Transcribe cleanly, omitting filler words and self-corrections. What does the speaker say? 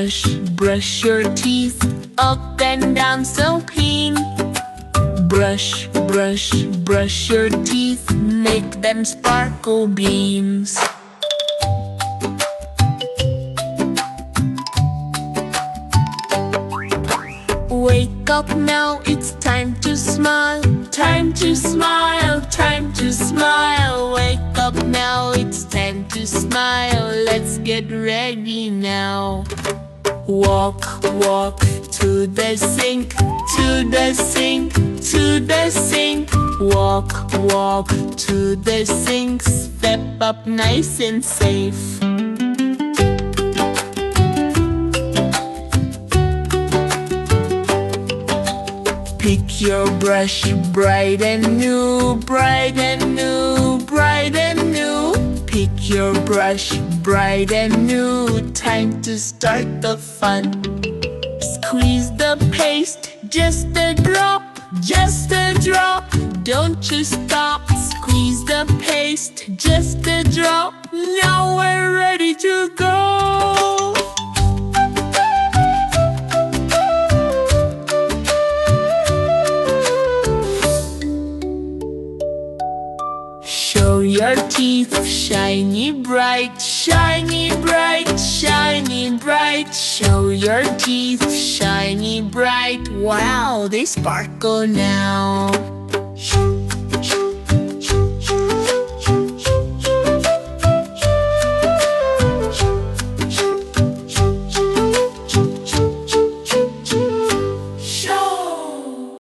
brush your teeth, up and down so clean. Brush, brush your teeth, make them sparkle beams. Wake up now, it's time to smile. Time to smile, time to smile. Wake up now, it's time to smile. Let's get ready now. Walk, walk to the sink, to the sink, to the sink. Walk, walk to the sink. Step up nice and safe. Pick your brush, bright and new, bright and new, bright and new. Pick your brush, bright and new. Time to start the fun. Squeeze the paste, just a drop, just a drop. Don't you stop. Squeeze the paste, just a drop. Now we're ready to go. Show your teeth, shiny bright, shiny bright, shiny bright. Show your teeth, shiny bright. Wow, they sparkle now.